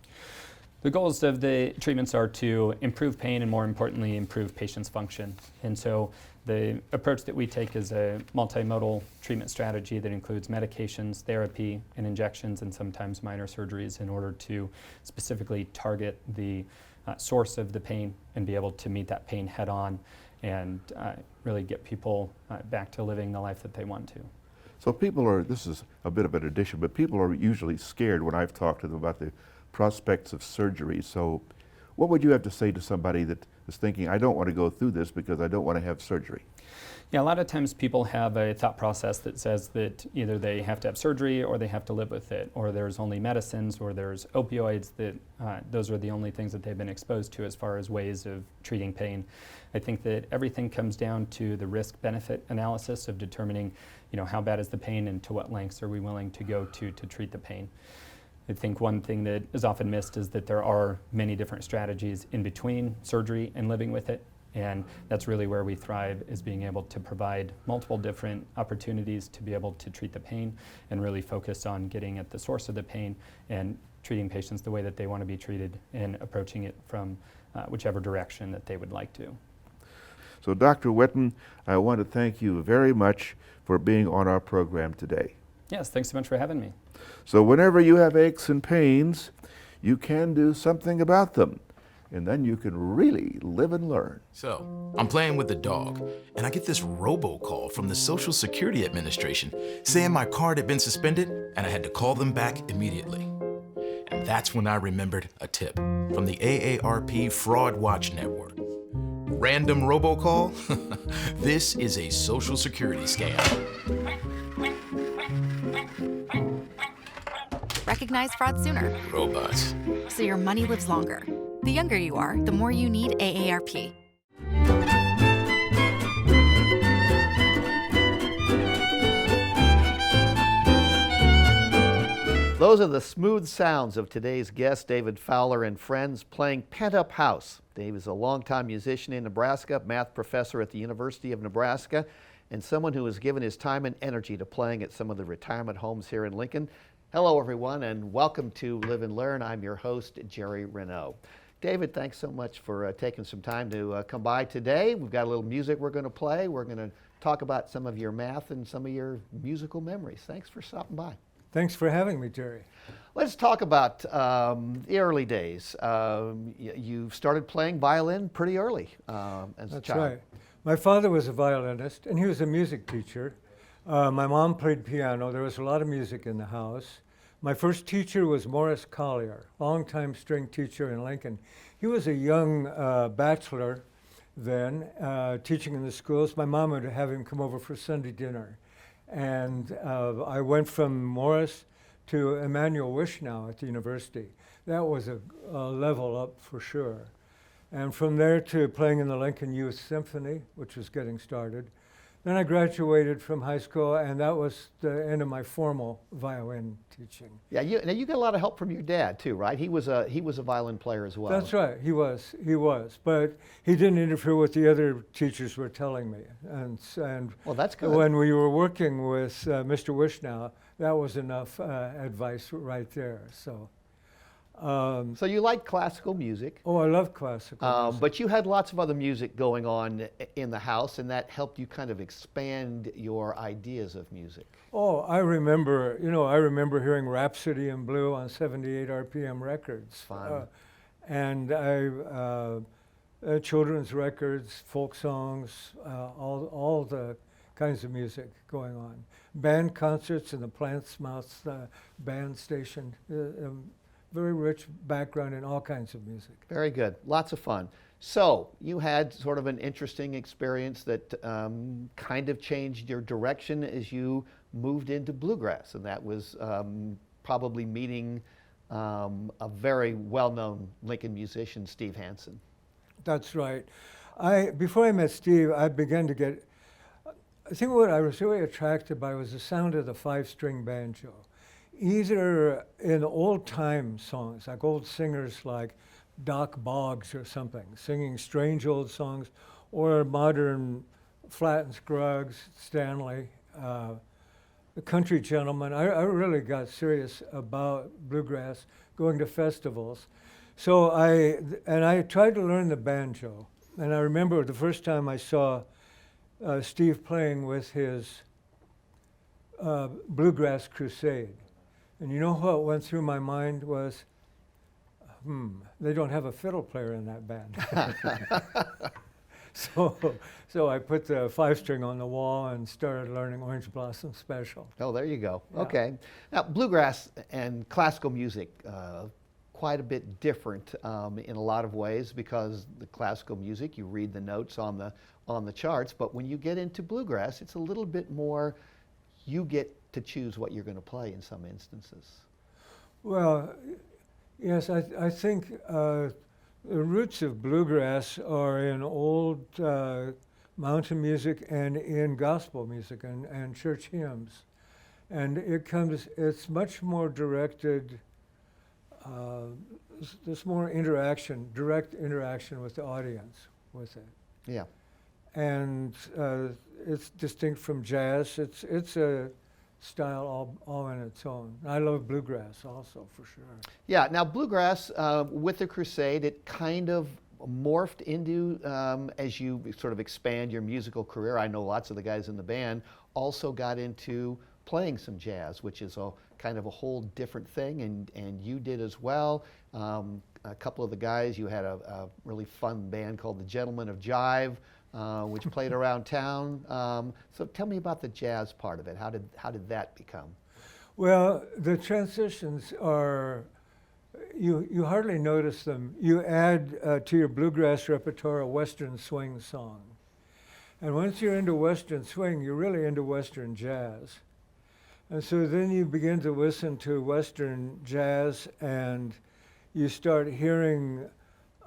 The goals of the treatments are to improve pain and, more importantly, improve patients' function. And so the approach that we take is a multimodal treatment strategy that includes medications, therapy, and injections, and sometimes minor surgeries in order to specifically target the source of the pain and be able to meet that pain head on and really get people back to living the life that they want to. So people are, this is a bit of an addition, but people are usually scared when I've talked to them about the prospects of surgery. So what would you have to say to somebody that is thinking, I don't want to go through this because I don't want to have surgery? Yeah, a lot of times people have a thought process that says that either they have to have surgery or they have to live with it, or there's only medicines, or there's opioids, that those are the only things that they've been exposed to as far as ways of treating pain. I think that everything comes down to the risk-benefit analysis of determining, how bad is the pain and to what lengths are we willing to go to treat the pain. I think one thing that is often missed is that there are many different strategies in between surgery and living with it. And that's really where we thrive, is being able to provide multiple different opportunities to be able to treat the pain and really focus on getting at the source of the pain and treating patients the way that they want to be treated and approaching it from whichever direction that they would like to. So Dr. Whitten, I want to thank you very much for being on our program today. Yes, thanks so much for having me. So whenever you have aches and pains, you can do something about them, and then you can really live and learn. So, I'm playing with the dog, and I get this robocall from the Social Security Administration saying my card had been suspended and I had to call them back immediately. And that's when I remembered a tip from the AARP Fraud Watch Network. Random robocall? This is a Social Security scam. Recognize fraud sooner, Robots. so your money lives longer. The younger you are, the more you need AARP. Those are the smooth sounds of today's guest, David Fowler and friends, playing Pent Up House. Dave is a longtime musician in Nebraska, math professor at the University of Nebraska, and someone who has given his time and energy to playing at some of the retirement homes here in Lincoln. Hello, everyone, and welcome to Live and Learn. I'm your host, Jerry Renaud. David, thanks so much for taking some time to come by today. We've got a little music we're going to play. We're going to talk about some of your math and some of your musical memories. Thanks for stopping by. Thanks for having me, Jerry. Let's talk about the early days. You started playing violin pretty early as a child. That's right. My father was a violinist, and he was a music teacher. My mom played piano. There was a lot of music in the house. My first teacher was Morris Collier, longtime string teacher in Lincoln. He was a young bachelor then, teaching in the schools. My mom would have him come over for Sunday dinner. And I went from Morris to Emanuel Wischnow at the university. That was a level up for sure. And from there to playing in the Lincoln Youth Symphony, which was getting started. Then I graduated from high school, and that was the end of my formal violin teaching. Yeah, now you got a lot of help from your dad too, right? He was a violin player as well. That's right, he was, but he didn't interfere with the other teachers were telling me. And well, that's good. When we were working with Mr. Wischnow, that was enough advice right there. So you like classical music. Oh, I love classical music. But you had lots of other music going on in the house, and that helped you kind of expand your ideas of music. Oh, I remember hearing Rhapsody in Blue on 78 RPM records. Fun. And children's records, folk songs, all the kinds of music going on. Band concerts in the Plants Mouth band station. Very rich background in all kinds of music. Very good. Lots of fun. So you had sort of an interesting experience that kind of changed your direction as you moved into bluegrass, and that was probably meeting a very well-known Lincoln musician, Steve Hansen. That's right. Before I met Steve, I began to get, I think what I was really attracted by was the sound of the five-string banjo. Either in old-time songs, like old singers like Doc Boggs or something, singing strange old songs, or modern Flatt and Scruggs, Stanley, the Country Gentlemen. I really got serious about bluegrass, going to festivals. So I tried to learn the banjo. And I remember the first time I saw Steve playing with his Bluegrass Crusade. And you know what went through my mind was, they don't have a fiddle player in that band. So I put the five-string on the wall and started learning Orange Blossom Special. Oh, there you go. Yeah. Okay. Now, bluegrass and classical music, quite a bit different in a lot of ways, because the classical music, you read the notes on the charts, but when you get into bluegrass, it's a little bit more, you get to choose what you're going to play in some instances. Well, yes, I think the roots of bluegrass are in old mountain music and in gospel music and church hymns. And it's much more directed, there's more direct interaction with the audience with it. Yeah. And it's distinct from jazz. It's style all in its own. I love bluegrass also, for sure. Yeah, now bluegrass, with the Crusade, it kind of morphed into, as you sort of expand your musical career, I know lots of the guys in the band also got into playing some jazz, which is a kind of a whole different thing, and you did as well. A couple of the guys, you had a really fun band called the Gentlemen of Jive, which played around town. So tell me about the jazz part of it. How did that become? Well, the transitions are, you hardly notice them. You add to your bluegrass repertoire a Western swing song. And once you're into Western swing, you're really into Western jazz. And so then you begin to listen to Western jazz, and you start hearing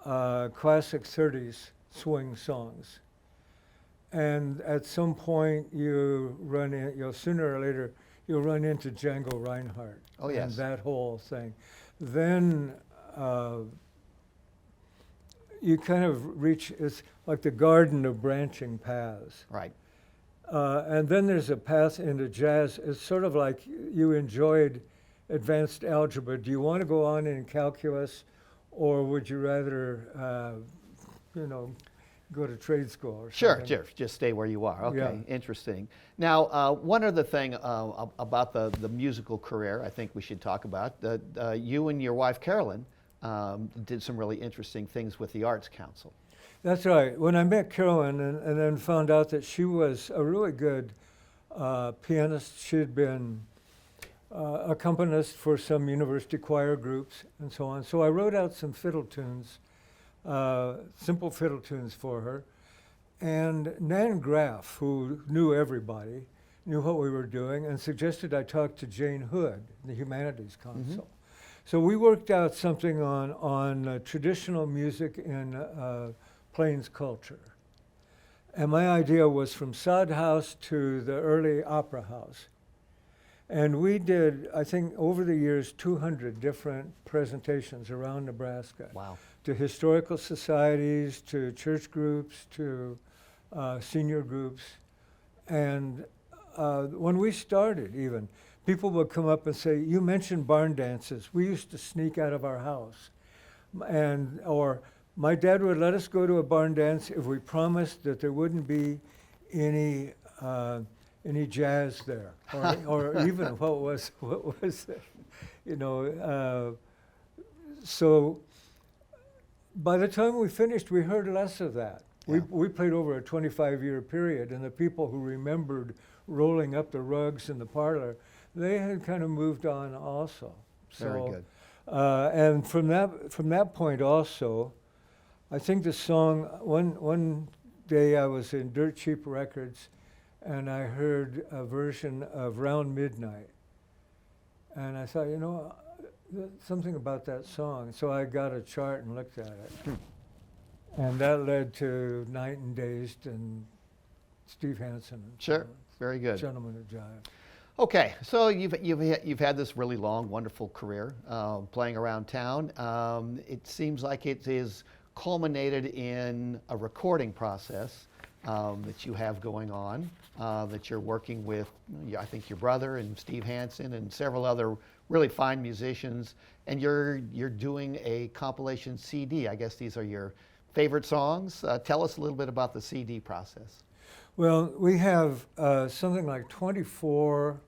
classic 30s swing songs. And at some point sooner or later, you'll run into Django Reinhardt. Oh, yes. And that whole thing. Then you kind of reach, it's like the garden of branching paths. Right. And then there's a path into jazz. It's sort of like you enjoyed advanced algebra. Do you want to go on in calculus, or would you rather, go to trade school or something? Sure, just stay where you are. Okay, Yeah. Interesting. Now, one other thing about the musical career I think we should talk about, you and your wife Carolyn did some really interesting things with the Arts Council. That's right. When I met Carolyn and then found out that she was a really good pianist, she had been accompanist for some university choir groups and so on. So I wrote out some fiddle tunes, simple fiddle tunes for her. And Nan Graff, who knew everybody, knew what we were doing, and suggested I talk to Jane Hood, the Humanities Council. So we worked out something on traditional music in Plains culture. And my idea was from Sod House to the early Opera House. And we did, I think, over the years, 200 different presentations around Nebraska. Wow. To historical societies, to church groups, to senior groups. And when we started even, people would come up and say, you mentioned barn dances. We used to sneak out of our house. Or my dad would let us go to a barn dance if we promised that there wouldn't be any jazz there, or even what was So by the time we finished, we heard less of that. Yeah. We played over a 25-year period, and the people who remembered rolling up the rugs in the parlor, they had kind of moved on also. Very good. And from that point also, I think the song, one day I was in Dirt Cheap Records, and I heard a version of Round Midnight. And I thought, something about that song. So I got a chart and looked at it. And that led to Night and Dazed and Steve Hansen. And Sure, very good. Gentlemen of Jive. Okay, so you've had this really long, wonderful career playing around town. It seems like it is culminated in a recording process that you have going on, that you're working with, I think, your brother and Steve Hansen and several other really fine musicians, and you're doing a compilation CD. I guess these are your favorite songs. Tell us a little bit about the CD process. Well, we have something like 24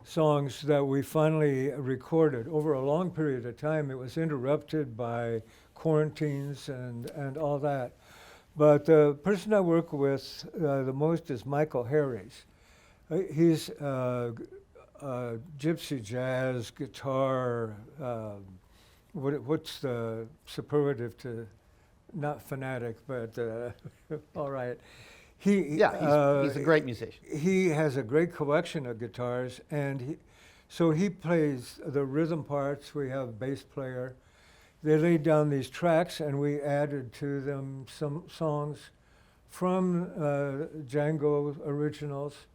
songs that we finally recorded over a long period of time. It was interrupted by quarantines and all that. But the person I work with the most is Michael Harries. He's gypsy jazz, guitar, what's the superlative to, not fanatic, but all right. He's a great musician. He has a great collection of guitars, and so he plays the rhythm parts. We have a bass player. They laid down these tracks, and we added to them some songs from Django originals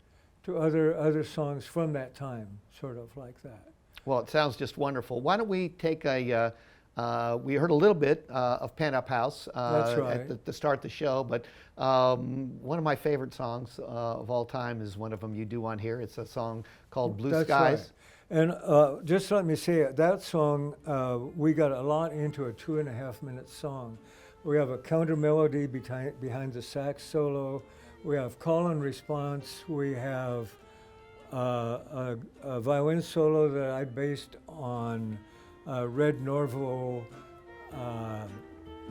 to other songs from that time, sort of like that. Well, it sounds just wonderful. Why don't we take a We heard a little bit of Pan Up House That's right. at the start of the show, but one of my favorite songs of all time is one of them you do on here. It's a song called Blue That's Skies. right. And just let me say, that song, we got a lot into a 2.5-minute song. We have a counter melody behind the sax solo. We have call and response. We have a violin solo that I based on Red Norvo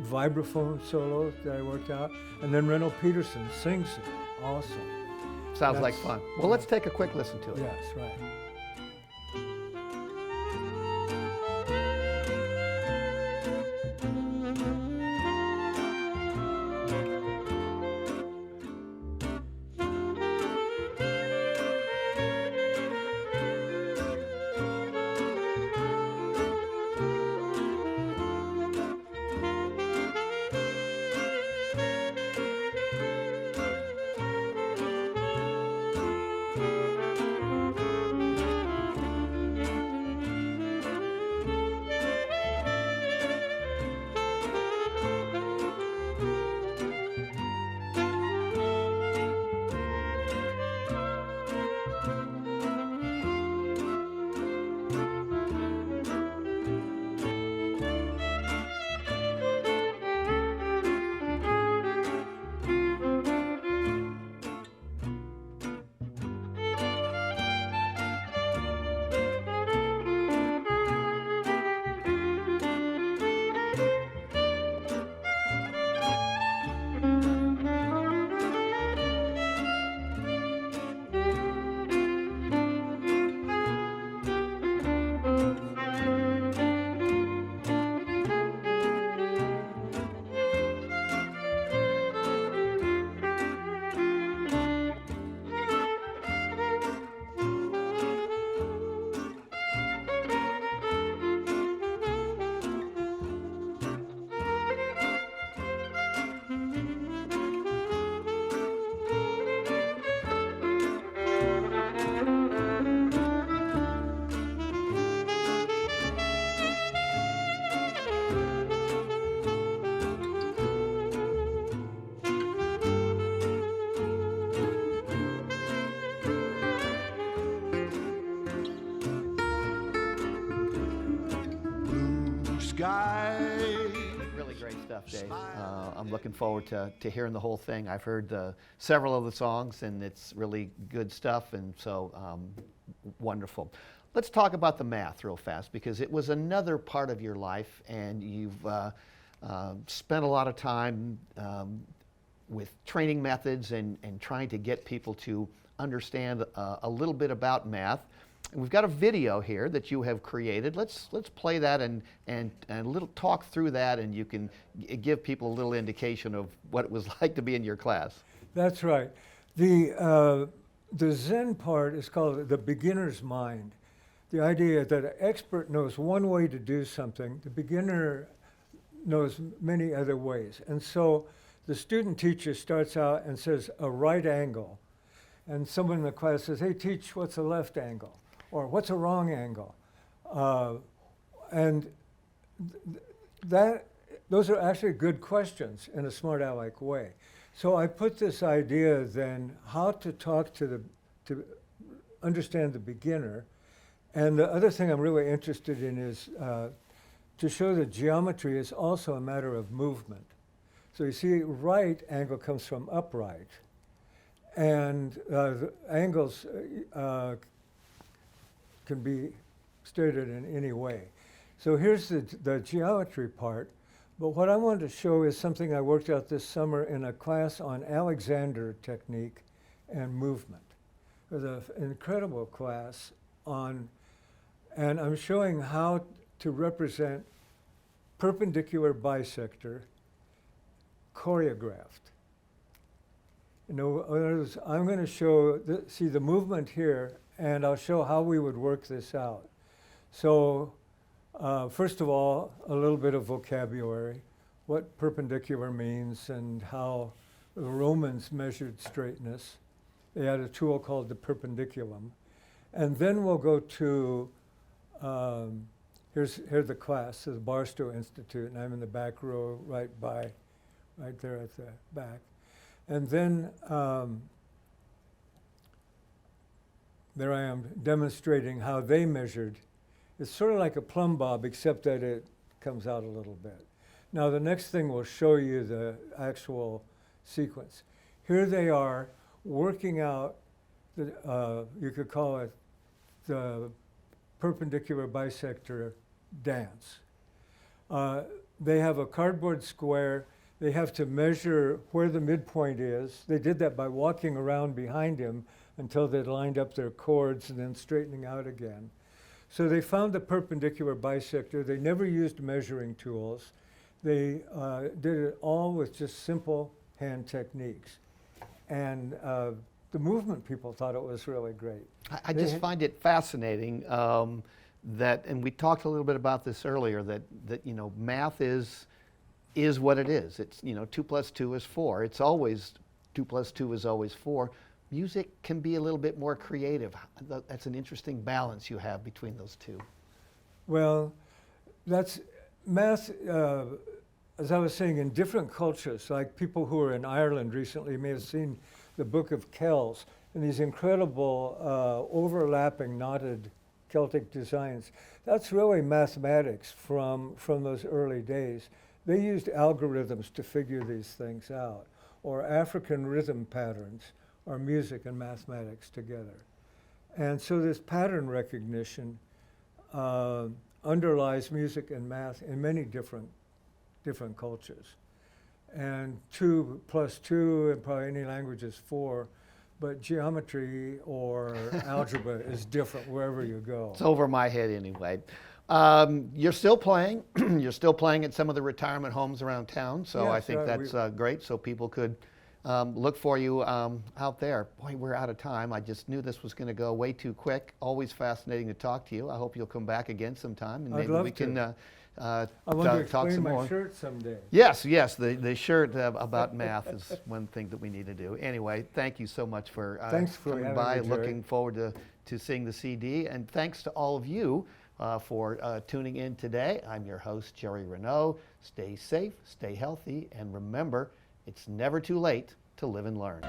vibraphone solo that I worked out. And then Reynold Peterson sings it also. Sounds like fun. Well, let's take a quick listen to it. Yes, right. Really great stuff, Dave. I'm looking forward to hearing the whole thing. I've heard several of the songs, and it's really good stuff, and so wonderful. Let's talk about the math real fast, because it was another part of your life, and you've spent a lot of time with training methods and trying to get people to understand a little bit about math. And we've got a video here that you have created. Let's play that and a little talk through that, and you can give people a little indication of what it was like to be in your class. That's right. The Zen part is called the beginner's mind. The idea that an expert knows one way to do something, the beginner knows many other ways. And so the student teacher starts out and says a right angle. And someone in the class says, hey, teach, what's a left angle? Or what's a wrong angle? Those are actually good questions in a smart aleck way. So I put this idea then how to talk to understand the beginner. And the other thing I'm really interested in is to show that geometry is also a matter of movement. So you see, right angle comes from upright. And the angles can be stated in any way. So here's the geometry part. But what I wanted to show is something I worked out this summer in a class on Alexander technique and movement. It was an incredible class on, and I'm showing how to represent perpendicular bisector choreographed. In other words, I'm going to show, see the movement here, and I'll show how we would work this out. So first of all, a little bit of vocabulary, what perpendicular means and how the Romans measured straightness. They had a tool called the perpendiculum. And then we'll go to here's the class, the Barstow Institute, and I'm in the back row right there at the back. And then there I am demonstrating how they measured. It's sort of like a plumb bob, except that it comes out a little bit. Now the next thing will show you the actual sequence. Here they are working out, you could call it the perpendicular bisector dance. They have a cardboard square. They have to measure where the midpoint is. They did that by walking around behind him until they'd lined up their chords and then straightening out again. So they found the perpendicular bisector. They never used measuring tools. They did it all with just simple hand techniques. And the movement people thought it was really great. I just find it fascinating that, and we talked a little bit about this earlier, that you know, math is what it is. It's, you know, 2 + 2 is 4. It's always 2 + 2 is always 4. Music can be a little bit more creative. That's an interesting balance you have between those two. Well, that's math, as I was saying, in different cultures, like people who are in Ireland recently may have seen the Book of Kells and these incredible overlapping knotted Celtic designs. That's really mathematics from those early days. They used algorithms to figure these things out, or African rhythm patterns, or music and mathematics together. And so this pattern recognition underlies music and math in many different cultures. And 2 + 2 in probably any language is 4, but geometry or algebra is different wherever you go. It's over my head anyway. You're still playing. You're still playing at some of the retirement homes around town, so Yes, I think that's great, so people could look for you out there. Boy, we're out of time. I just knew this was going to go way too quick. Always fascinating to talk to you. I hope you'll come back again sometime, and maybe we can I want to talk explain some my more. shirt someday. Yes, the shirt about math is one thing that we need to do. Anyway, thank you so much for, Thanks for coming having by. me, Jerry. Looking forward to seeing the CD, and thanks to all of you for tuning in today. I'm your host, Jerry Renaud. Stay safe, stay healthy, and remember, it's never too late to live and learn.